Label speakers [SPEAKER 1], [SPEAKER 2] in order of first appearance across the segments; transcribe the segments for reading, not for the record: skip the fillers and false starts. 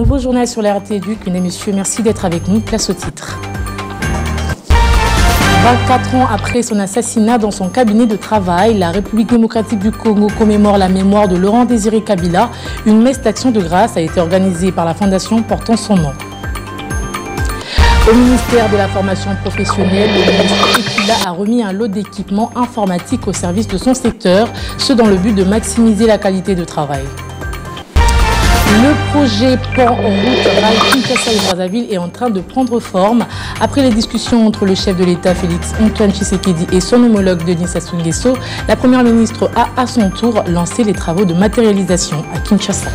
[SPEAKER 1] nouveau journal sur la RT Éduc. Mesdames et messieurs, merci d'être avec nous. Place au titre. 24 ans après son assassinat dans son cabinet de travail, la République démocratique du Congo commémore la mémoire de Laurent Désiré Kabila. Une messe d'action de grâce a été organisée par la fondation portant son nom. Au ministère de la formation professionnelle, le ministre Ekila a remis un lot d'équipements informatiques au service de son secteur, ce dans le but de maximiser la qualité de travail. Le projet pont en route Rail Kinshasa et Brazzaville est en train de prendre forme. Après les discussions entre le chef de l'État Félix Antoine Tshisekedi et son homologue Denis Sassou Nguesso, la première ministre a à son tour lancé les travaux de matérialisation à Kinshasa.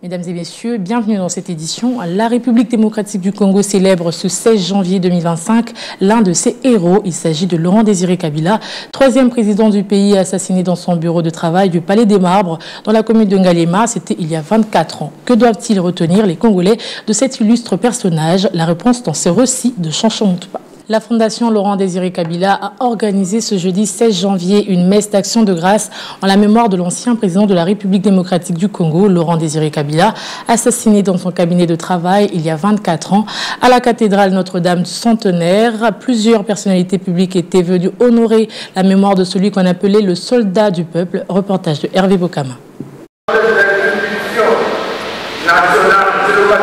[SPEAKER 1] Mesdames et messieurs, bienvenue dans cette édition. La République démocratique du Congo célèbre ce 16 janvier 2025 l'un de ses héros. Il s'agit de Laurent Désiré Kabila, troisième président du pays assassiné dans son bureau de travail du Palais des Marbres dans la commune de Ngalema. C'était il y a 24 ans. Que doivent-ils retenir les Congolais de cet illustre personnage? La réponse dans ce récit de Chanchon Moutouba. La Fondation Laurent Désiré Kabila a organisé ce jeudi 16 janvier une messe d'action de grâce en la mémoire de l'ancien président de la République démocratique du Congo, Laurent Désiré Kabila, assassiné dans son cabinet de travail il y a 24 ans à la cathédrale Notre-Dame du Centenaire. Plusieurs personnalités publiques étaient venues honorer la mémoire de celui qu'on appelait le soldat du peuple. Reportage de Hervé Bokama.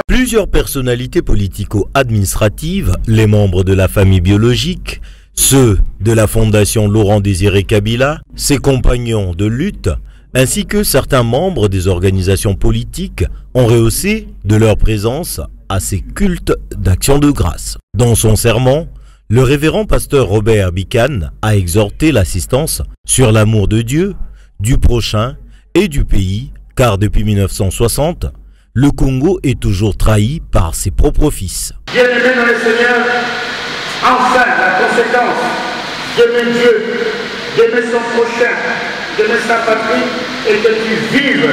[SPEAKER 2] Plusieurs personnalités politico-administratives, les membres de la famille biologique, ceux de la Fondation Laurent Désiré Kabila, ses compagnons de lutte, ainsi que certains membres des organisations politiques ont rehaussé de leur présence à ces cultes d'action de grâce. Dans son sermon, le révérend pasteur Robert Bican a exhorté l'assistance sur l'amour de Dieu, du prochain et du pays, car depuis 1960, le Congo est toujours trahi par ses propres fils.
[SPEAKER 3] Bien-aimé dans le Seigneur, enfin la conséquence d'aimer Dieu, d'aimer son prochain, d'aimer sa patrie, et que tu vives,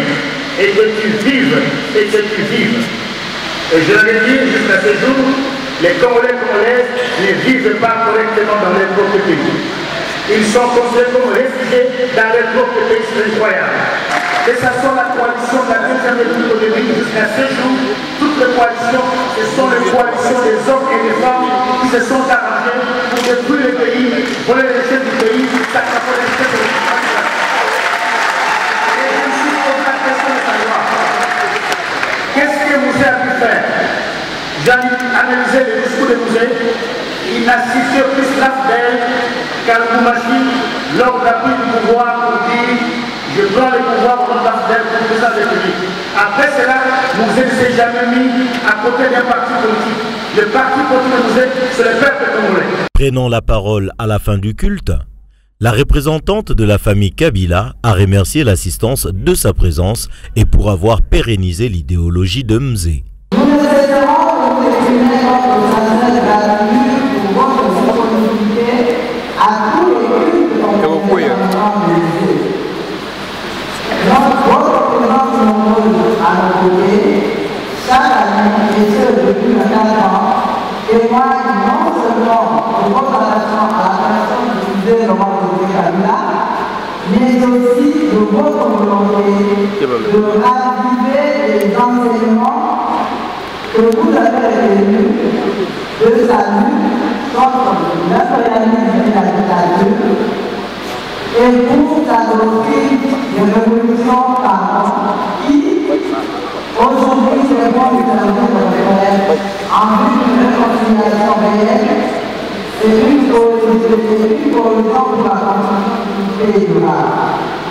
[SPEAKER 3] et que tu vives, et que tu vives. Et je l'avais dit jusqu'à ce jour, les Congolais congolaises ne vivent pas correctement dans leur propre pays. Ils sont considérés comme réfugiés dans leur propre pays, c'est incroyable. Que ce soit la coalition de la deuxième République au début jusqu'à ce jour, toutes les coalitions, ce sont les coalitions des hommes et des femmes qui se sont arrangés pour détruire le pays, voler les richesses du pays, s'accaparer les richesses de l'État. Et ainsi, on a la question de savoir, qu'est-ce que Mouzé a pu faire? J'ai analysé le discours de Mouzé, il n'a cité plus l'Afdel qu'Al-Koumachi lors de la prise du pouvoir pour dire je prends le pouvoir pour le président de la République. Après cela, Mouzé ne s'est jamais mis à côté d'un parti politique. Le parti politique de Mouzé, c'est le peuple congolais.
[SPEAKER 2] Prenant la parole à la fin du culte, la représentante de la famille Kabila a remercié l'assistance de sa présence et pour avoir pérennisé l'idéologie de Mzé.
[SPEAKER 4] Mais aussi de votre volonté de raviver les enseignements que vous avez retenus de sa lutte contre l'impérialisme et la dictature et pour sa doctrine de révolution par an qui aujourd'hui se répond du calendrier de reconnaître en vue d'une réconciliation réelle et une cohésion de la continuité durable.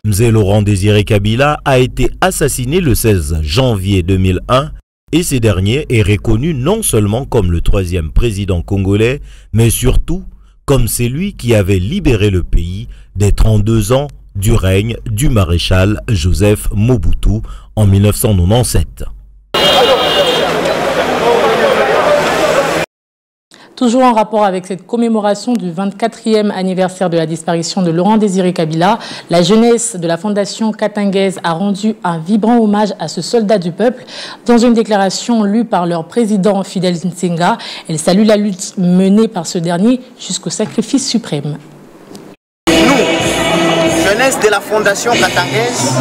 [SPEAKER 2] Mzé Laurent Désiré Kabila a été assassiné le 16 janvier 2001 et ce dernier est reconnu non seulement comme le troisième président congolais, mais surtout comme celui qui avait libéré le pays des 32 ans du règne du maréchal Joseph Mobutu en 1997.
[SPEAKER 1] Toujours en rapport avec cette commémoration du 24e anniversaire de la disparition de Laurent Désiré Kabila, la jeunesse de la Fondation Katangaise a rendu un vibrant hommage à ce soldat du peuple. Dans une déclaration lue par leur président Fidel Nsenga, elle salue la lutte menée par ce dernier jusqu'au sacrifice suprême.
[SPEAKER 5] Nous, jeunesse de la Fondation Katangaise,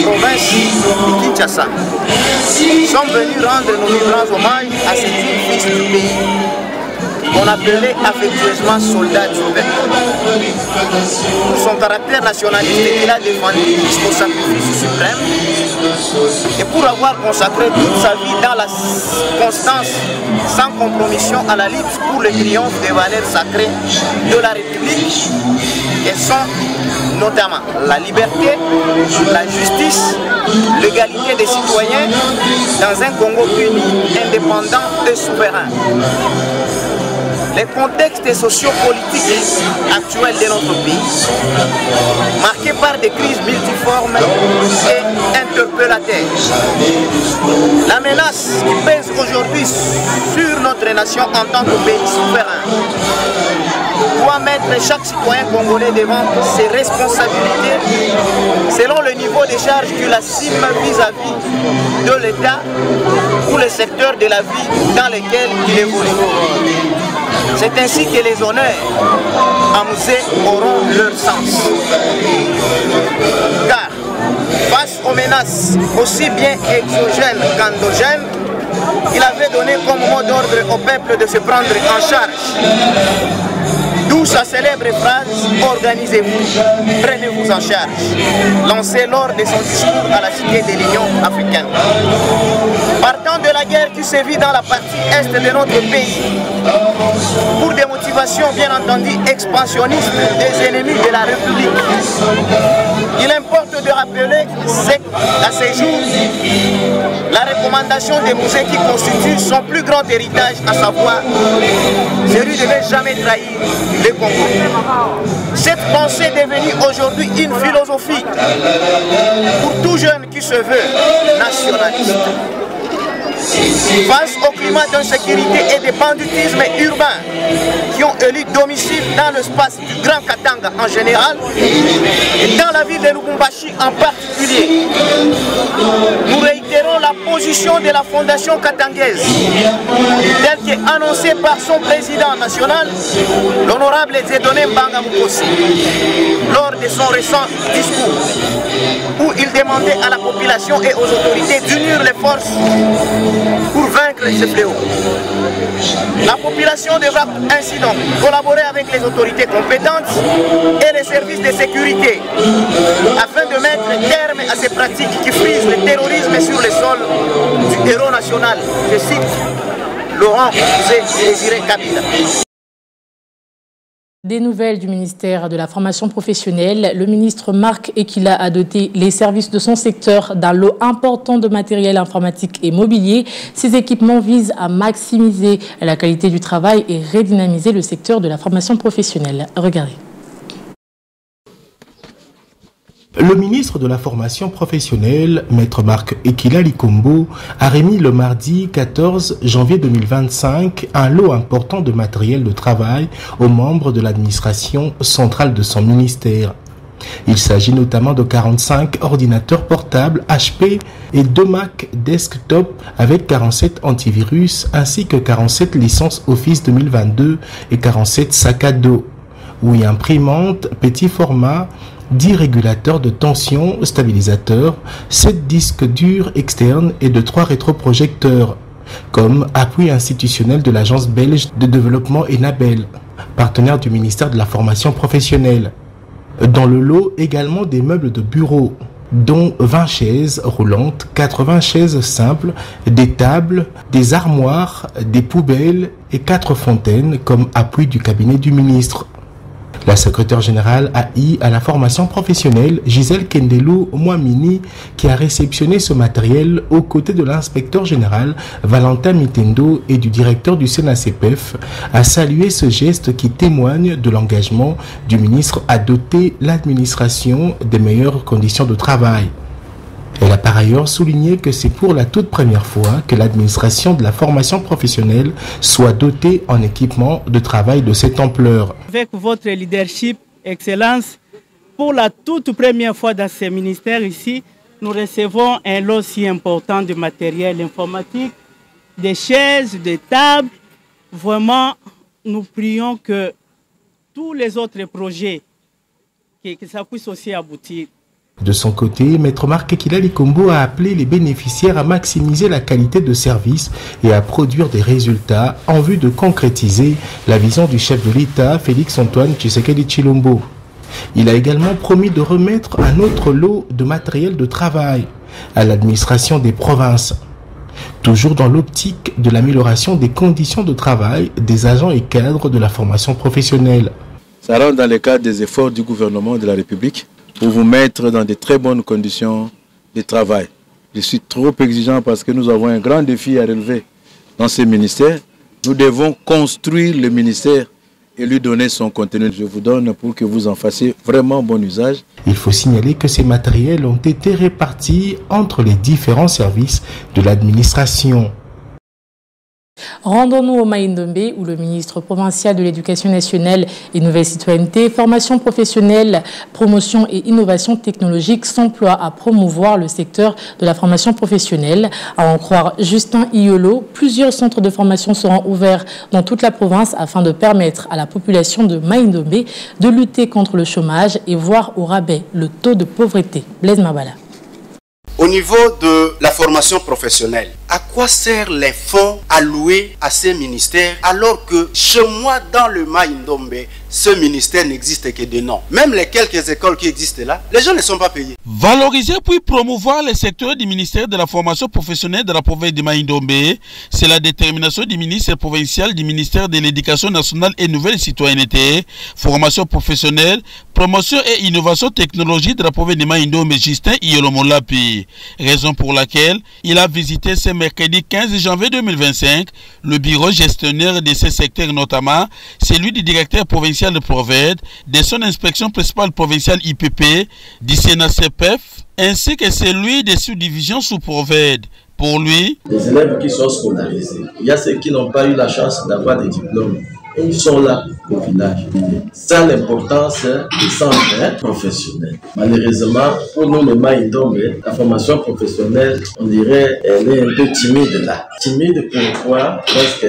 [SPEAKER 5] province de Kinshasa, sont venus rendre nos vibrants hommages à cet fils du pays qu'on appelait affectueusement soldat du peuple. Pour son caractère nationaliste qu'il a défendu jusqu'au sacrifice suprême et pour avoir consacré toute sa vie dans la constance sans compromission à la lutte pour le triomphe des valeurs sacrées de la République, et sont notamment la liberté, la justice, l'égalité des citoyens dans un Congo uni, indépendant et souverain. Les contextes sociopolitiques actuels de notre pays, marqués par des crises multiformes et interpellateurs. La menace qui pèse aujourd'hui sur notre nation en tant que pays souverain doit mettre chaque citoyen congolais devant ses responsabilités selon le niveau de charge qu'il assume vis-à-vis de l'État ou le secteur de la vie dans lequel il évolue. C'est ainsi que les honneurs amusés auront leur sens. Car face aux menaces aussi bien exogènes qu'endogènes, il avait donné comme mot d'ordre au peuple de se prendre en charge. D'où sa célèbre phrase « Organisez-vous, prenez-vous en charge », lancée lors de son discours à la Cité de l'Union africaine. Partant de la guerre qui sévit dans la partie est de notre pays, pour des motivations bien entendu expansionnistes des ennemis de la République, il importe de rappeler à ces jours la recommandation des musées qui constitue son plus grand héritage, à savoir celui de ne jamais trahir le Congo. Cette pensée est devenue aujourd'hui une philosophie pour tout jeune qui se veut nationaliste. Face au climat d'insécurité et de banditisme urbain qui ont élu domicile dans l'espace du Grand Katanga en général et dans la ville de Lubumbashi en particulier, nous réitérons la position de la Fondation Katangaise telle qu'annoncée par son président national, l'honorable Dieudonné Mbanga Mukosi, lors de son récent discours où il demandait à la population et aux autorités d'unir les forces pour vaincre ce fléau. La population devra ainsi donc collaborer avec les autorités compétentes et les services de sécurité afin de mettre terme à ces pratiques qui frisent le terrorisme sur le sol du héros national, je cite Laurent Désiré Kabila.
[SPEAKER 1] Des nouvelles du ministère de la formation professionnelle. Le ministre Marc Ekila a doté les services de son secteur d'un lot important de matériel informatique et mobilier. Ces équipements visent à maximiser la qualité du travail et redynamiser le secteur de la formation professionnelle. Regardez.
[SPEAKER 6] Le ministre de la formation professionnelle, Maître Marc Ekila Likombo, a remis le mardi 14 janvier 2025 un lot important de matériel de travail aux membres de l'administration centrale de son ministère. Il s'agit notamment de 45 ordinateurs portables HP et 2 Mac desktop avec 47 antivirus ainsi que 47 licences Office 2022 et 47 sacs à dos, 8 imprimantes petit format, 10 régulateurs de tension stabilisateurs, 7 disques durs externes et de 3 rétroprojecteurs, comme appui institutionnel de l'Agence belge de développement Enabel, partenaire du ministère de la formation professionnelle. Dans le lot également des meubles de bureau, dont 20 chaises roulantes, 80 chaises simples, des tables, des armoires, des poubelles et 4 fontaines comme appui du cabinet du ministre. La secrétaire générale AI à la formation professionnelle, Gisèle Kendelou Mouamini, qui a réceptionné ce matériel aux côtés de l'inspecteur général Valentin Mitendo et du directeur du CNACPF, a salué ce geste qui témoigne de l'engagement du ministre à doter l'administration des meilleures conditions de travail. Elle a par ailleurs souligné que c'est pour la toute première fois que l'administration de la formation professionnelle soit dotée en équipement de travail de cette ampleur.
[SPEAKER 7] Avec votre leadership, Excellence, pour la toute première fois dans ce ministère ici, nous recevons un lot si important de matériel informatique, des chaises, des tables. Vraiment, nous prions que tous les autres projets que ça puisse aussi aboutir.
[SPEAKER 6] De son côté, Maître Marc Ekilali Kombo a appelé les bénéficiaires à maximiser la qualité de service et à produire des résultats en vue de concrétiser la vision du chef de l'État, Félix Antoine Tshisekedi Tshilombo. Il a également promis de remettre un autre lot de matériel de travail à l'administration des provinces, toujours dans l'optique de l'amélioration des conditions de travail des agents et cadres de la formation professionnelle.
[SPEAKER 8] Ça rentre dans le cadre des efforts du gouvernement de la République pour vous mettre dans de très bonnes conditions de travail. Je suis trop exigeant parce que nous avons un grand défi à relever dans ce ministère. Nous devons construire le ministère et lui donner son contenu. Je vous donne pour que vous en fassiez vraiment bon usage.
[SPEAKER 6] Il faut signaler que ces matériels ont été répartis entre les différents services de l'administration.
[SPEAKER 1] Rendons-nous au Maïndombe où le ministre provincial de l'Éducation nationale et Nouvelle Citoyenneté, formation professionnelle, promotion et innovation technologique s'emploie à promouvoir le secteur de la formation professionnelle. À en croire Justin Iolo, plusieurs centres de formation seront ouverts dans toute la province afin de permettre à la population de Maïndombe de lutter contre le chômage et voir au rabais le taux de pauvreté. Blaise Mabala.
[SPEAKER 9] Au niveau de la formation professionnelle, à quoi servent les fonds alloués à ces ministères alors que chez moi dans le Maïndombe, ce ministère n'existe que de nom. Même les quelques écoles qui existent là, les gens ne sont pas payés.
[SPEAKER 10] Valoriser puis promouvoir les secteurs du ministère de la formation professionnelle de la province de Maïndombe, c'est la détermination du ministre provincial du ministère de l'Éducation nationale et Nouvelle Citoyenneté, formation professionnelle, promotion et innovation technologique de la province de Maïndombe, Justin Iolomolapi. Raison pour laquelle il a visité ce mercredi 15 janvier 2025 le bureau gestionnaire de ce secteur, notamment celui du directeur provincial de Proved, de son inspection principale provinciale IPP, du CNACPF, ainsi que celui des sous-divisions sous Proved. Pour lui,
[SPEAKER 11] les élèves qui sont scolarisés, il y a ceux qui n'ont pas eu la chance d'avoir des diplômes. Ils sont là au village. C'est l'importance des centres professionnels. Malheureusement, pour nous, les Maïndombe, la formation professionnelle, on dirait, elle est un peu timide là. Timide pourquoi? Parce que,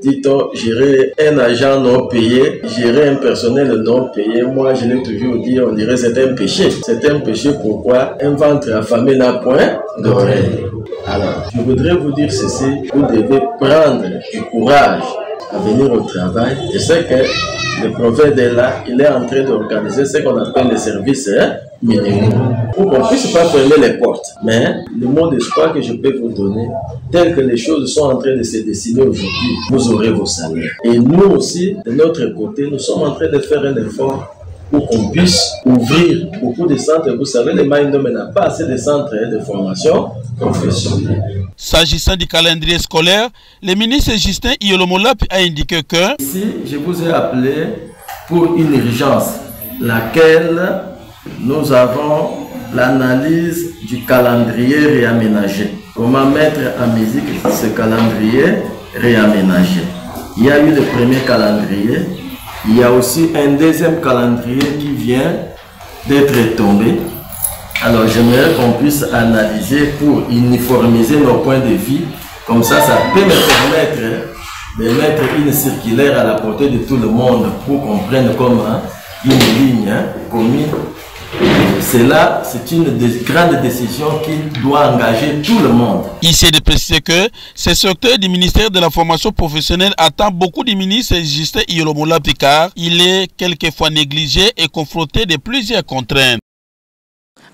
[SPEAKER 11] dit-on, gérer un agent non payé, gérer un personnel non payé, moi je l'ai toujours dit, on dirait c'est un péché. C'est un péché pourquoi un ventre affamé n'a point d'oreille. Alors, je voudrais vous dire ceci, vous devez prendre du courage à venir au travail. Je sais que le prophète est là, il est en train d'organiser ce qu'on appelle les services minimums pour qu'on ne puisse pas fermer les portes. Mais le mot d'espoir que je peux vous donner, tel que les choses sont en train de se dessiner aujourd'hui, vous aurez vos salaires. Et nous aussi, de notre côté, nous sommes en train de faire un effort pour qu'on puisse ouvrir beaucoup de centres. Vous savez, le Maïndombe n'a pas assez de centres de formation professionnelle.
[SPEAKER 10] S'agissant du calendrier scolaire, le ministre Justin Iolomolapi a indiqué que
[SPEAKER 11] ici, je vous ai appelé pour une urgence, laquelle nous avons l'analyse du calendrier réaménagé. Comment mettre en musique ce calendrier réaménagé. Il y a eu le premier calendrier. Il y a aussi un deuxième calendrier qui vient d'être tombé. Alors j'aimerais qu'on puisse analyser pour uniformiser nos points de vue. Comme ça, ça peut me permettre de mettre une circulaire à la portée de tout le monde pour qu'on prenne comme une ligne commune. Cela, c'est une grande décision qui doit engager tout le monde.
[SPEAKER 10] Il s'est de préciser que ce secteur du ministère de la formation professionnelle attend beaucoup du ministre Justin Iolomolapi car il est quelquefois négligé et confronté de plusieurs contraintes.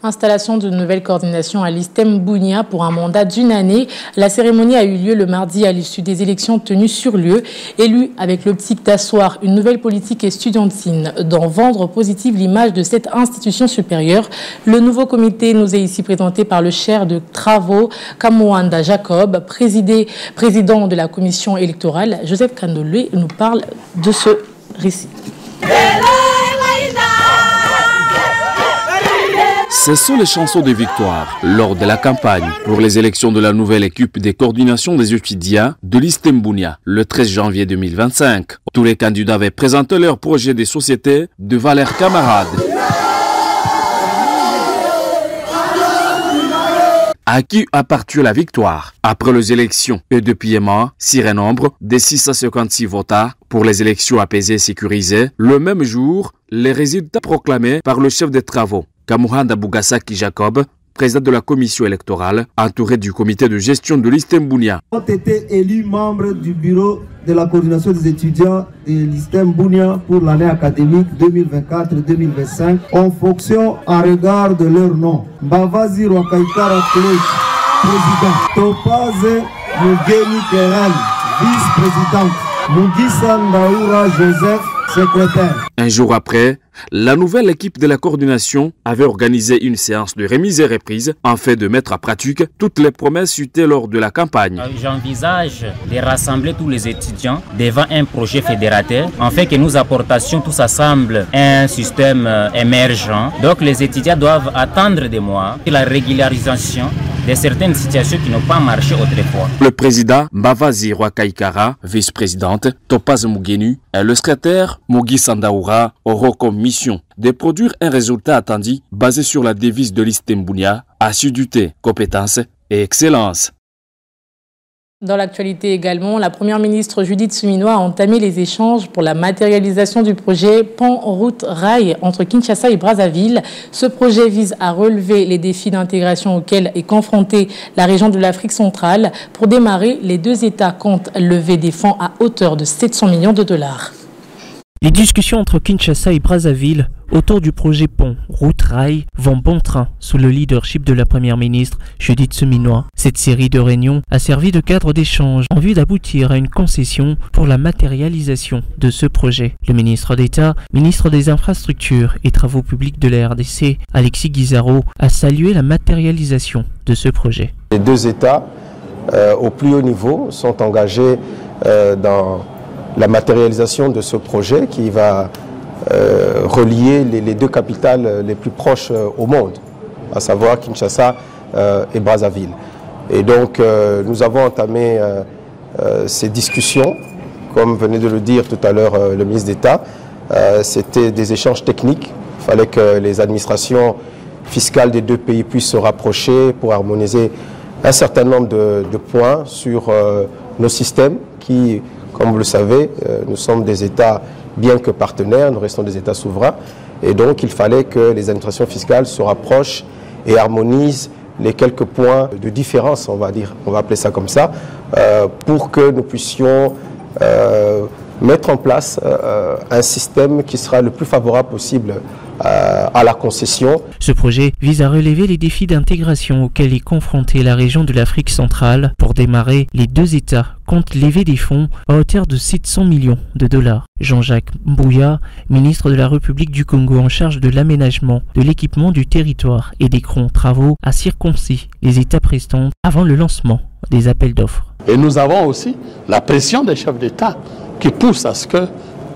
[SPEAKER 1] Installation de nouvelles coordinations à l'ISTEM Bunia pour un mandat d'une année. La cérémonie a eu lieu le mardi à l'issue des élections tenues sur lieu. Élu avec l'optique d'asseoir une nouvelle politique estudiantine, d'en vendre positive l'image de cette institution supérieure. Le nouveau comité nous est ici présenté par le chair de travaux Kamouanda Jacob, président de la commission électorale. Joseph Kandolé nous parle de ce récit.
[SPEAKER 12] Ce sont les chansons de victoire lors de la campagne pour les élections de la nouvelle équipe des coordinations des étudiants de l'ISTEM Bunia le 13 janvier 2025. Tous les candidats avaient présenté leur projet de société devant leurs camarades. à qui appartient la victoire. Après les élections et depuis un mois, sur un nombre de 656 votants pour les élections apaisées et sécurisées, le même jour, les résultats proclamés par le chef des travaux, Kamuhanda Bougassaki Jacob, président de la commission électorale, entouré du comité de gestion de l'Istem Bunia.
[SPEAKER 13] Ont été élus membres du bureau de la coordination des étudiants de l'Istem Bunia pour l'année académique 2024-2025 en fonction en regard de leur nom. Mbavazi Rwakaikara Claude, président. Topaze Mugeni Keran, vice-présidente. Mugisa Ndaoura Joseph, secrétaire.
[SPEAKER 12] Un jour après, la nouvelle équipe de la coordination avait organisé une séance de remise et reprise afin de mettre à pratique toutes les promesses citées lors de la campagne.
[SPEAKER 14] J'envisage de rassembler tous les étudiants devant un projet fédérateur afin que nous apportions tous ensemble un système émergent. Donc les étudiants doivent attendre de moi la régularisation de certaines situations qui n'ont pas marché autrefois.
[SPEAKER 12] Le président Mbavazi Rwakaikara, vice-présidente Topaz Mugenu et le secrétaire Mugi Sandaoura auront comme mission de produire un résultat attendu basé sur la devise de l'Istem Bunia, assiduité, compétence et excellence.
[SPEAKER 1] Dans l'actualité également, la première ministre Judith Suminwa a entamé les échanges pour la matérialisation du projet Pont-Route-Rail entre Kinshasa et Brazzaville. Ce projet vise à relever les défis d'intégration auxquels est confrontée la région de l'Afrique centrale. Pour démarrer, les deux États comptent lever des fonds à hauteur de 700 millions de dollars.
[SPEAKER 15] Les discussions entre Kinshasa et Brazzaville autour du projet Pont-Route-Rail vont bon train sous le leadership de la première ministre Judith Suminwa. Cette série de réunions a servi de cadre d'échange en vue d'aboutir à une concession pour la matérialisation de ce projet. Le ministre d'État, ministre des Infrastructures et Travaux publics de la RDC, Alexis Guizaro, a salué la matérialisation de ce projet.
[SPEAKER 16] Les deux États, au plus haut niveau, sont engagés dans la matérialisation de ce projet qui va relier les deux capitales les plus proches au monde, à savoir Kinshasa et Brazzaville. Et donc nous avons entamé ces discussions, comme venait de le dire tout à l'heure le ministre d'État. C'était des échanges techniques. Il fallait que les administrations fiscales des deux pays puissent se rapprocher pour harmoniser un certain nombre de points sur nos systèmes qui, comme vous le savez, nous sommes des États, bien que partenaires, nous restons des États souverains. Et donc, il fallait que les administrations fiscales se rapprochent et harmonisent les quelques points de différence, on va dire, on va appeler ça comme ça, pour que nous puissions mettre en place un système qui sera le plus favorable possible à la concession.
[SPEAKER 15] Ce projet vise à relever les défis d'intégration auxquels est confrontée la région de l'Afrique centrale. Pour démarrer, les deux États comptent lever des fonds à hauteur de 700 millions de dollars. Jean-Jacques Mbouya, ministre de la République du Congo en charge de l'aménagement, de l'équipement du territoire et des grands travaux, a circoncis les étapes restantes avant le lancement des appels d'offres.
[SPEAKER 17] Et nous avons aussi la pression des chefs d'État qui pousse à ce que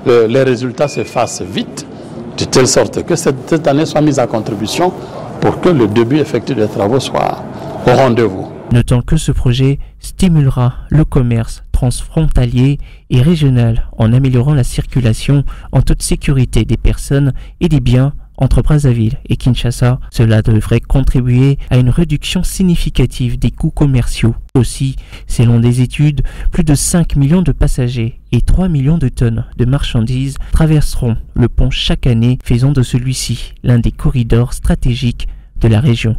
[SPEAKER 17] les résultats se fassent vite, de telle sorte que cette année soit mise à contribution pour que le début effectif des travaux soit au rendez-vous.
[SPEAKER 15] Notons que ce projet stimulera le commerce transfrontalier et régional en améliorant la circulation en toute sécurité des personnes et des biens entre Brazzaville et Kinshasa. Cela devrait contribuer à une réduction significative des coûts commerciaux. Aussi, selon des études, plus de 5 millions de passagers et 3 millions de tonnes de marchandises traverseront le pont chaque année, faisant de celui-ci l'un des corridors stratégiques de la région.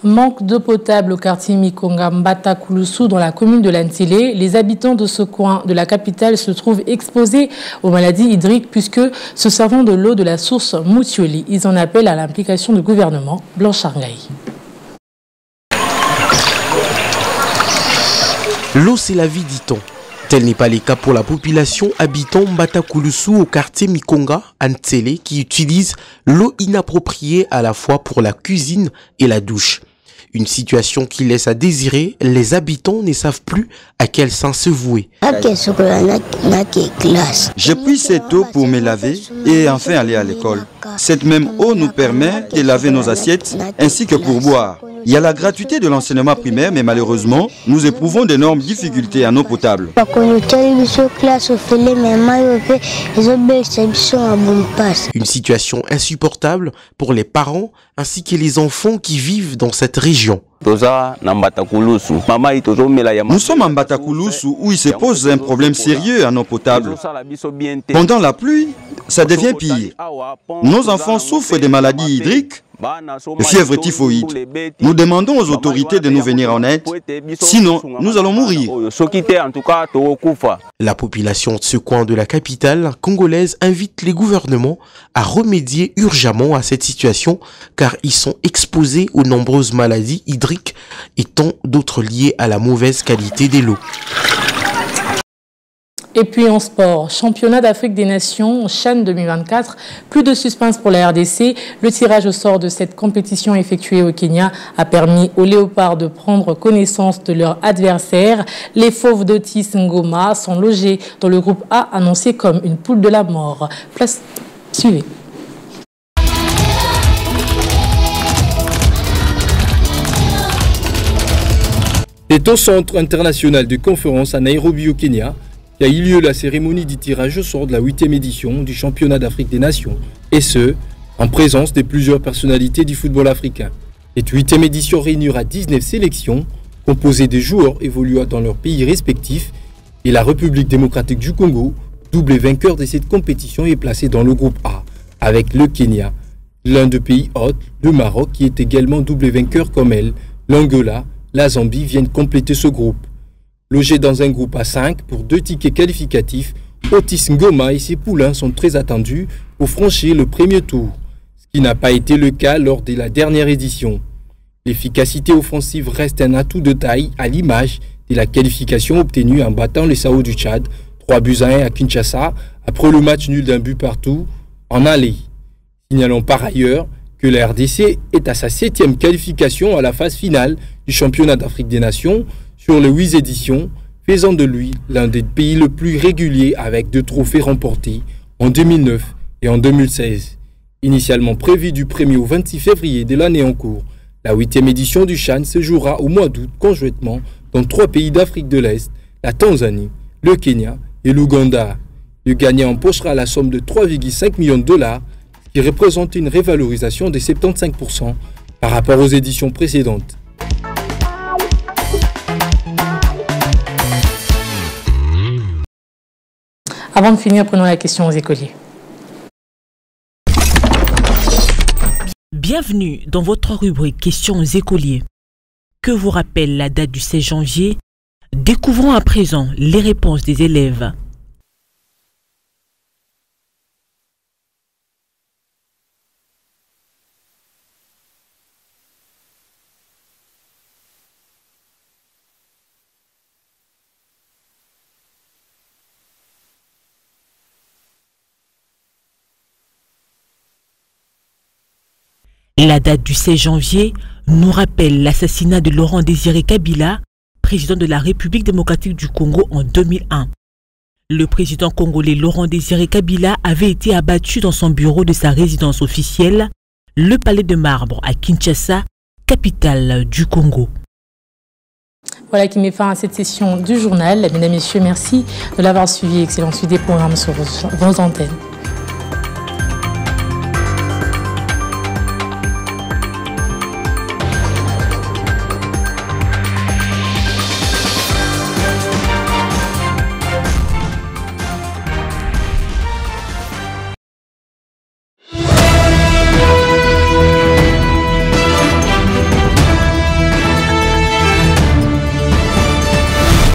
[SPEAKER 1] Manque d'eau potable au quartier Mikonga Mbata Kulusu dans la commune de Lantélé. Les habitants de ce coin de la capitale se trouvent exposés aux maladies hydriques puisque se servant de l'eau de la source Moutioli. Ils en appellent à l'implication du gouvernement. Blanche Arngaï.
[SPEAKER 18] L'eau, c'est la vie, dit-on. Tel n'est pas le cas pour la population habitant Mbata Kulusu au quartier Mikonga, Ntsele, qui utilise l'eau inappropriée à la fois pour la cuisine et la douche. Une situation qui laisse à désirer, les habitants ne savent plus à quel sens se vouer.
[SPEAKER 19] Je puis cette eau pour me laver et enfin aller à l'école. Cette même eau nous permet de laver nos assiettes ainsi que pour boire. Il y a la gratuité de l'enseignement primaire, mais malheureusement, nous éprouvons d'énormes difficultés en eau potable.
[SPEAKER 18] Une situation insupportable pour les parents ainsi que les enfants qui vivent dans cette région.
[SPEAKER 19] Nous sommes en Batakulusu où il se pose un problème sérieux en eau potable. Pendant la pluie, ça devient pire. Nos enfants souffrent des maladies hydriques, de fièvre typhoïde. Nous demandons aux autorités de nous venir en aide, sinon nous allons mourir.
[SPEAKER 18] La population de ce coin de la capitale congolaise invite les gouvernements à remédier urgemment à cette situation car ils sont exposés aux nombreuses maladies hydriques et tant d'autres liées à la mauvaise qualité de l'eau.
[SPEAKER 1] Et puis en sport, championnat d'Afrique des Nations, CHAN 2024, plus de suspense pour la RDC. Le tirage au sort de cette compétition effectuée au Kenya a permis aux Léopards de prendre connaissance de leur adversaire. Les Fauves d'Otis Ngoma sont logés dans le groupe A, annoncé comme une poule de la mort. Place suivez.
[SPEAKER 20] C'est au Centre international de conférence à Nairobi au Kenya qui a eu lieu la cérémonie du tirage au sort de la 8e édition du championnat d'Afrique des Nations, et ce, en présence de plusieurs personnalités du football africain. Cette 8e édition réunira 19 sélections composées de joueurs évoluant dans leurs pays respectifs, et la République démocratique du Congo, double vainqueur de cette compétition, est placée dans le groupe A, avec le Kenya, l'un des pays hôtes, le Maroc qui est également double vainqueur comme elle, l'Angola, la Zambie viennent compléter ce groupe. Logés dans un groupe à 5 pour 2 tickets qualificatifs, Otis Ngoma et ses poulains sont très attendus pour franchir le premier tour, ce qui n'a pas été le cas lors de la dernière édition. L'efficacité offensive reste un atout de taille à l'image de la qualification obtenue en battant les Sao du Tchad, 3-1 à Kinshasa, après le match nul d'un but partout en aller. Signalons par ailleurs que la RDC est à sa 7e qualification à la phase finale du championnat d'Afrique des Nations, sur les 8 éditions, faisant de lui l'un des pays le plus réguliers avec 2 trophées remportés en 2009 et en 2016. Initialement prévu du 1er au 26 février de l'année en cours, la 8e édition du CHAN se jouera au mois d'août conjointement dans 3 pays d'Afrique de l'Est, la Tanzanie, le Kenya et l'Ouganda. Le gagnant empochera la somme de 3,5 millions de dollars, ce qui représente une révalorisation de 75% par rapport aux éditions précédentes.
[SPEAKER 1] Avant de finir, prenons la question aux écoliers.
[SPEAKER 21] Bienvenue dans votre rubrique Questions aux écoliers. Que vous rappelle la date du 16 janvier? Découvrons à présent les réponses des élèves. La date du 16 janvier nous rappelle l'assassinat de Laurent Désiré Kabila, président de la République démocratique du Congo en 2001. Le président congolais Laurent Désiré Kabila avait été abattu dans son bureau de sa résidence officielle, le Palais de Marbre à Kinshasa, capitale du Congo.
[SPEAKER 1] Voilà qui met fin à cette session du journal. Mesdames et messieurs, merci de l'avoir suivi. Excellent suivi des programmes sur vos antennes.